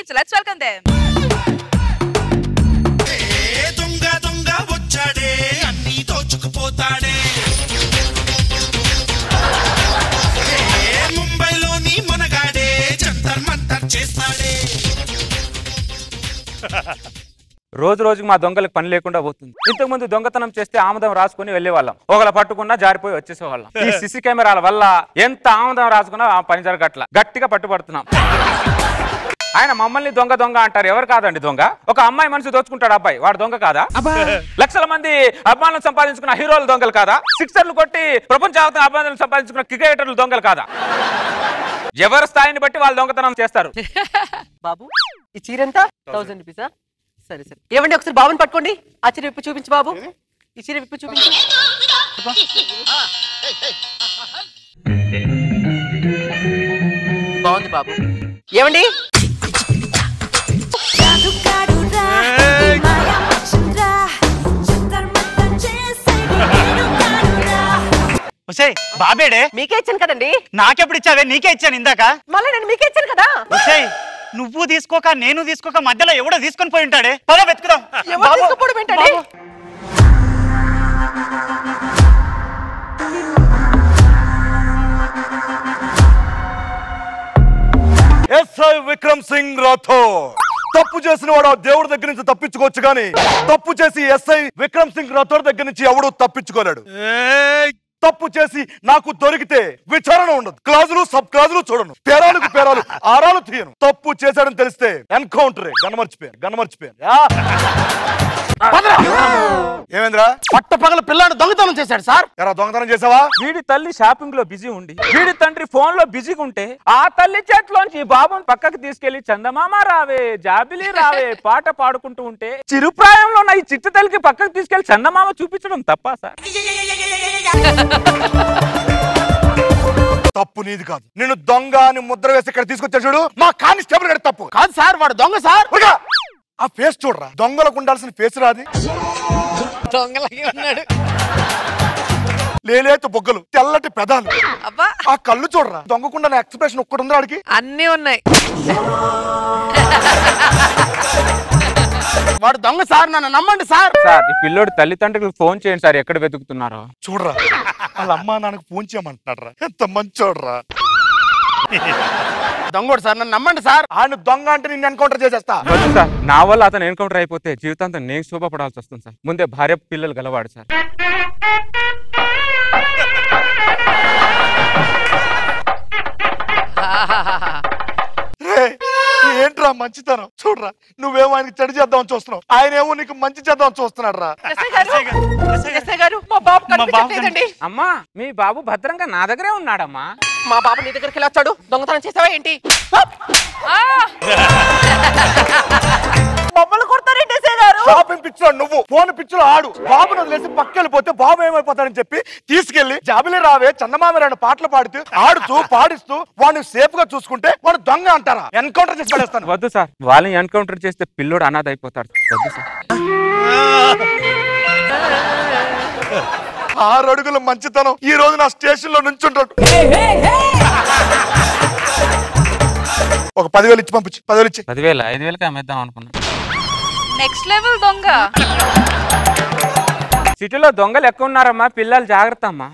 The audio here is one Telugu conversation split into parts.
So let's welcome them. దొంగ దొంగ వచ్చాడే అన్ని దోచుకుపోతాడే ముంబైలోని మనగాడే జంతర్ మంతర్ చేస్తాడే రోజు రోజుకి మా దొంగలకు పని లేకుండా పోతుంది. ఇంతకు ముందు దొంగతనం చేస్తే ఆముదం రాసుకుని వెళ్ళేవాళ్ళం. ఒకళ్ళ పట్టుకున్నా జారిపోయి వచ్చేసేవాళ్ళం. ఈ సిసి కెమెరాల వల్ల ఎంత ఆముదం రాసుకున్నా ఆ పని జరగట్ల. గట్టిగా పట్టుబడుతున్నాం. ఆయన మమ్మల్ని దొంగ దొంగ అంటారు. ఎవరు కాదండి దొంగ? ఒక అమ్మాయి మనసు దోచుకుంటాడు అబ్బాయి, వాడు దొంగ కాదా? లక్షల మంది అభిమానులు సంపాదించుకున్న హీరోలు దొంగలు కాదా? సిక్సర్లు కొట్టి ప్రపంచవ్యాప్తంగా అభిమానులు సంపాదించుకున్న క్రికెటర్లు దొంగలు కాదా? ఎవరి స్థాయిని బట్టి వాళ్ళు దొంగతనం చేస్తారు. బాబు ఈ చీర ఎంత? 1000 రూపీసా? సరే సరే. ఏమండి ఒకసారి బాబుని పట్టుకోండి. ఆ చీర విప్పి చూపించు బాబు. ఈ చీర విప్పి చూపించు. బాగుంది బాబు. ఏమండి బాబేడే? మీకే ఇచ్చాను కదండి. నాకెప్పుడు ఇచ్చావే? నీకే ఇచ్చాను ఇందాక. మళ్ళీ నేను మీకే ఇచ్చాను కదా. నువ్వు తీసుకోక నేను తీసుకోక మధ్యలో ఎవడో తీసుకొని పోయి ఉంటాడే. పద వెతుకుదాం. ఎస్ఐ విక్రమ్ సింగ్ రాథోడ్. తప్పు చేసిన వాడు ఆ దేవుడి దగ్గర నుంచి తప్పించుకోవచ్చు కానీ తప్పు చేసి ఎస్ఐ విక్రమ్ సింగ్ రాథోడ్ దగ్గర నుంచి ఎవడు తప్పించుకోలేడు. తప్పు చేసి నాకు దొరికితే విచారణ ఉండదు. క్లాజులు సబ్ క్లాజులు చూడను. పేరాలకు పేరాలు ఆరాలు తీయను. తప్పు చేశాడని తెలిస్తే ఎన్కౌంటరే. గన్నమర్చిపోయాను. ఏమేంద్రా? పట్ట పగల పిల్లాడు దొంగతనం చేశాడు సార్. ఎరా దొంగతనం చేసావా? వీడి తల్లి షాపింగ్ లో బిజీ ఉండి వీడి తండ్రి ఫోన్ లో బిజీగా ఉంటే ఆ తల్లి చేతిలోంచి బాబుని పక్కకి తీసుకెళ్లి చందమామ రావే జాబిలి రావే పాట పాడుకుంటూ ఉంటే చిరుప్రాయంలో ఉన్న ఈ చిట్టు తల్లికి పక్కకి తీసుకెళ్లి చందమామ చూపించడం తప్పా సార్? తప్పు నీది కాదు. నేను దొంగ అని ముద్ర వేసి ఇక్కడ తీసుకొచ్చాడు చూడు, మా కానిస్టేబుల్ గారి తప్పు కాదు సార్. వాడు దొంగ సార్. ఆ ఫేస్ చూడరా. దొంగలకు ఉండాల్సిన ఫేస్ రాది. దొంగలాగే ఉన్నాడు. లేలేత బొగ్గలు, తెల్లటి పెదాలు, ఆ కళ్ళు చూడరా. దొంగకుండా ఎక్స్ప్రెషన్ ఒక్కటి ఉంది వాడికి. అన్నీ ఉన్నాయి. వాడు దొంగ సార్. నన్ను నమ్మండి సార్. సార్ ఈ పిల్లోడి తల్లిదండ్రులకు ఫోన్ చేయండి సార్, ఎక్కడ వెతుకుతున్నారో చూడరా. వాళ్ళ అమ్మా నాన్నకు ఫోన్ చేయమంటున్నాడు రా. ఎంత మంచోడ్రా. దొంగోడు సార్. నన్ను నమ్మండి సార్. ఆయన దొంగ అంటే నిన్ను ఎన్కౌంటర్ చేసేస్తా. సార్ నా వల్ల అతను ఎన్కౌంటర్ అయిపోతే జీవితాంతం నేను శోభపడాల్సి వస్తుంది సార్. ముందే భార్య పిల్లలు గలవాడు సార్. ఏంట్రా మంచితనం చూడరా. నువ్వేమో ఆయనకి చెడు చేద్దామని చూస్తున్నావు, ఆయన ఏమో నీకు మంచి చేద్దామని చూస్తున్నాడు రా. అమ్మా మీ బాబు భద్రంగా నా దగ్గరే ఉన్నాడమ్మా. మా బాబు నీ దగ్గరికి వెళ్ళి వచ్చాడు. దొంగతనం చేసావా ఏంటి? మమ్మల్ని కొడతారేంటి గారు? షాపింగ్ పిచ్చిలో నువ్వు, ఫోన్ పిచ్చిలో ఆడు. బాబును వదిలేసి పక్కెళ్ళిపోతే బాబు ఏమైపోతాడని చెప్పి తీసుకెళ్లి జాబిలి రావే చందమామ రెండు పాటలు పాడుతూ ఆడుతూ పాడిస్తూ వాడిని సేఫ్ గా చూసుకుంటే వాడు దొంగ అంటారా? ఎన్కౌంటర్ చేసి పడేస్తాను. వద్దు సార్, వాళ్ళని ఎన్కౌంటర్ చేస్తే పిల్లోడు అనాథ అయిపోతాడు. వద్దు సార్. 6 అడుగుల మంచితనం ఈ రోజు నా స్టేషన్ లో నుంచుంటాడు. ఒక 10,000 ఇచ్చి పంపించు. 10,000 ఇచ్చి. 10,000 5,000కి అమ్మేద్దాం అనుకున్నా. నెక్స్ట్ లెవెల్ దొంగ. సిటీలో దొంగలు ఎక్కువ ఉన్నారమ్మా, పిల్లలు జాగ్రత్త అమ్మా.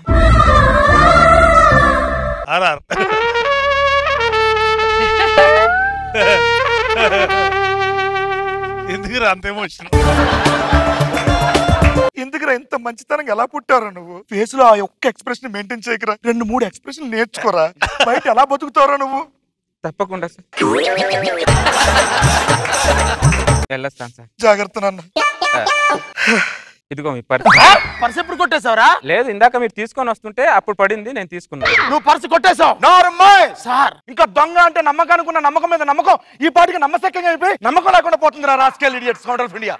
ఎందుకురా అంత ఎమోషన్? ఎందుకురా ఇంత మంచితనంగా ఎలా పుట్టారా నువ్వు? ఫేస్ లో ఆ ఒక్క ఎక్స్ప్రెషన్ మెయింటైన్ చేయకరా. 2-3 ఎక్స్ప్రెషన్ నేర్చుకోరా. బయట ఎలా బతుకుతారా నువ్వు? తప్పకుండా సార్. వెళ్ళొస్తాను సార్. జాగ్రత్త నాన్న. ఇదిగో మీ పర్స్ ఎప్పుడు కొట్టేశావురా? లేదు, ఇందాక మీరు తీసుకొని వస్తుంటే అప్పుడు పడింది, నేను తీసుకున్నాను. నువ్వు పర్స్ కొట్టేశావు సార్. ఇంకా దొంగ అంటే నమ్మకానికి ఉన్న నమ్మకం మీద నమ్మకం ఈ పాటికి నమ్మశక్యంగా అయిపోయి నమ్మకం లేకుండా పోతుందిరా. Rascal idiots counter of India.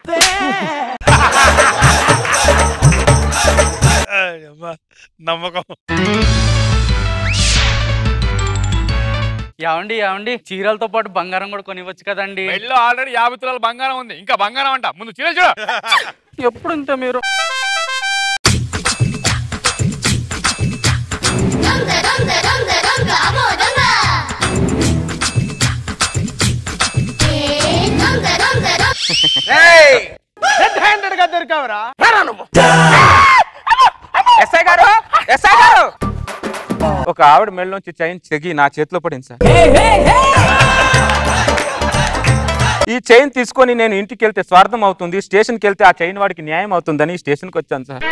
నమ్మకం. ఏమండి చీరలతో పాటు బంగారం కూడా కొనివచ్చు కదండి. ఆల్రెడీ 50 తులాల బంగారం ఉంది, ఇంకా బంగారం అంట. ముందు చీరలు చూడ. ఎప్పుడు ఇంత మీరు రెడ్ హ్యాండెడ్ గా దొరికావురా. రారా నువ్వు. ఎస్ఐ గారు, ఎస్ఐ గారు, ఒక ఆవిడ మెళ్ళలోంచి చైన్ తెగి నా చేతిలో పడింది సార్. ఈ చైన్ తీసుకొని నేను ఇంటికి వెళ్తే స్వార్థం అవుతుంది, స్టేషన్కి వెళ్తే ఆ చైన్ వాడికి న్యాయం అవుతుందని స్టేషన్కి వచ్చాను సార్.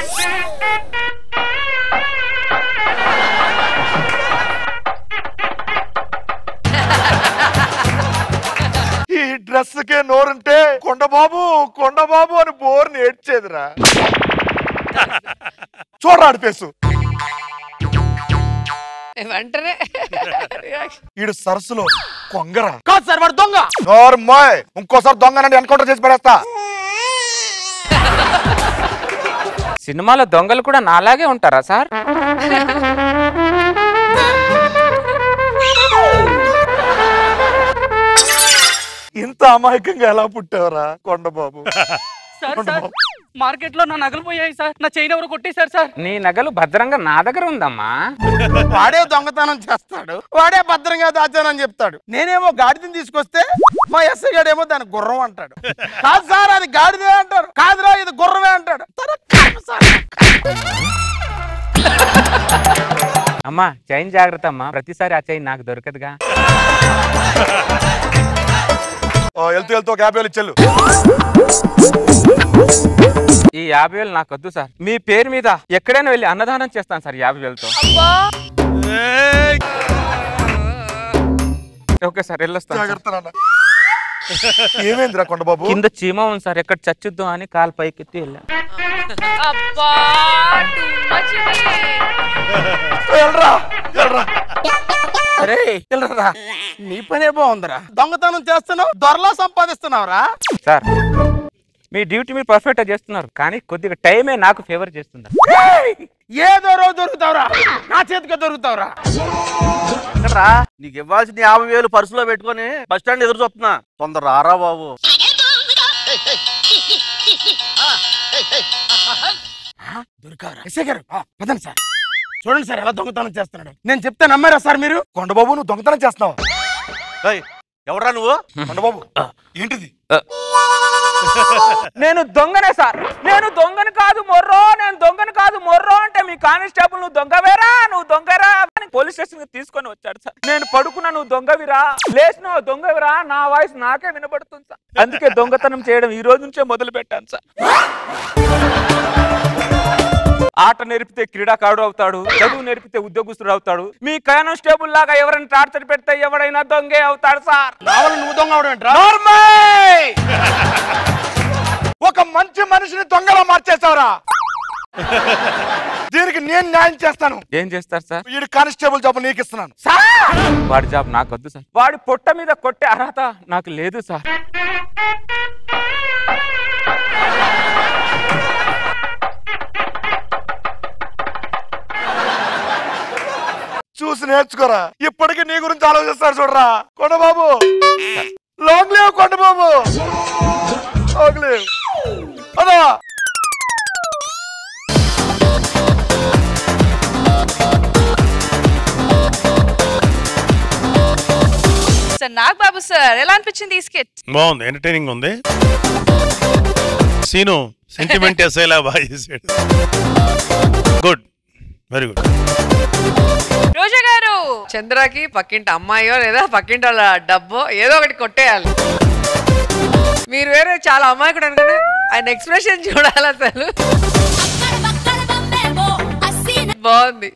ఈ డ్రెస్ కే నోరుంటే కొండబాబు కొండబాబు అని బోర్ని ఏడ్చేదిరా. చూడరాడు పేసు వెంటనే ఈడు సరస్సులో కొంగరా. కాదు సార్ వాడు దొంగ. నోర్మాయ్, ఇంకోసారి దొంగనండి ఎన్కౌంటర్ చేసి పడేస్తా. సినిమాలో దొంగలు కూడా నాలాగే ఉంటారా సార్? ఇంత అమాయకంగా ఎలా పుట్టావరా కొండబాబు? మార్కెట్ లో నా నగలు పోయాయి సార్. నా చైన్ ఎవరు కొట్టేశారు సార్. నీ నగలు భద్రంగా నా దగ్గర ఉందమ్మా. వాడే దొంగతనం చేస్తాడు, వాడే భద్రంగా దాచానని చెప్తాడు. నేనేమో గాడిదని తీసుకొస్తే మా ఎస్ఐ గాడేమో దాని గుర్రం అంటాడు. కాదు సార్ అది గాడిదే అంటారు. కాదురా ఇది గుర్రమే అంటాడు. అమ్మా చైన్ జాగ్రత్త అమ్మా, ప్రతిసారి ఆ చైన్ నాకు దొరకదుగా. వెళ్తూ వెళ్తూ ఒక 50 వేలు ఇచ్చెళ్ళు. ఈ 50 వేలు నాకు వద్దు సార్. మీ పేరు మీద ఎక్కడైనా వెళ్ళి అన్నదానం చేస్తాను సార్ 50 వేలతో. ఓకే సార్, వెళ్ళొస్తాను. జాగ్రత్త నాన్న. ఏమైందిరా కొండబాబు? కింద చీమ ఉంది సార్, ఎక్కడ చచ్చుద్దాం అని కాలు పైకెత్తి వెళ్ళాను. అబ్బా వెళ్ళరా వెళ్ళరా. అరే వెళ్ళరా, నీ పనే బాగుందిరా. దొంగతనం చేస్తున్నావు, దొరలా సంపాదిస్తున్నావురా. సార్ మీ డ్యూటీ మీరు పర్ఫెక్ట్ గా చేస్తున్నారు, కానీ కొద్దిగా టైమే నాకు ఫేవర్ చేస్తున్నారు. ఏదో రోజు దొరుకుతావురా, నా చేతికి దొరుకుతావురా. నీకు ఇవ్వాల్సిన 50 వేలు పర్సులో పెట్టుకొని బస్ స్టాండ్ ఎదురు చూస్తున్నా. తొందర రారా బాబు. దొరికారా ఎస్ఐ గారు? పదండి సార్, చూడండి సార్ ఎలా దొంగతనం చేస్తున్నాడు. నేను చెప్తే నమ్మారా సార్ మీరు? కొండబాబు నువ్వు దొంగతనం చేస్తున్నావా? ఎవరా నువ్వు? కొండబాబు ఏంటిది? నేను దొంగనే సార్, నేను దొంగని కాదు మొర్రో, నేను దొంగని కాదు మొర్రో అంటే మీ కానిస్టేబుల్ నువ్వు దొంగవేరా, నువ్వు దొంగరా పోలీస్ స్టేషన్ కి తీసుకొని వచ్చాడు సార్. నేను పడుకున్నా నువ్వు దొంగవిరా, లేచిన దొంగవిరా, నా వాయిస్ నాకే వినబడుతుంది సార్. అందుకే దొంగతనం చేయడం ఈ రోజు నుంచే మొదలు పెట్టాను సార్. ఆట నేర్పితే క్రీడాకారుడు అవుతాడు, చదువు నేర్పితే ఉద్యోగస్తుడు అవుతాడు. మీ కానిస్టేబుల్ లాగా ఎవరైనా టార్చర్ పెడితే ఎవడైనా దొంగే అవుతాడు సార్. నువ్వు దొంగ అవడం ఏంట్రా? ఒక మంచి మనిషిని దొంగలా మార్చేస్తావురా. దీనికి నేను న్యాయం చేస్తాను. ఏం చేస్తారు సార్? వీడి కానిస్టేబుల్ జాబ్ నీకు ఇస్తున్నాను. వాడి జాబ్ నాకు వద్దు సార్. వాడి పొట్ట మీద కొట్టే అర్హత నాకు లేదు సార్. చూసి నేర్చుకోరా. ఇప్పటికీ నీ గురించి ఆలోచిస్తాడు చూడరా Kondababu. Long leave Kondababu, long leave. అదా సార్ నాగబాబు సార్, ఎలా అనిపించింది ఈ స్కెచ్? బాగుంది, ఎంటర్టైనింగ్ ఉంది. సీను సెంటిమెంట్ ఎస్ఐలా బాగా చేసాడు. Good, very good. రోజా గారు, చంద్రకి పక్కింటి అమ్మాయో లేదా పక్కింటి వాళ్ళ డబ్బో ఏదో ఒకటి కొట్టేయాలి. మీరు వేరే చాలా అమ్మాయికుడు అనుకుని ఆయన ఎక్స్ప్రెషన్ చూడాలి అసలు. బాగుంది.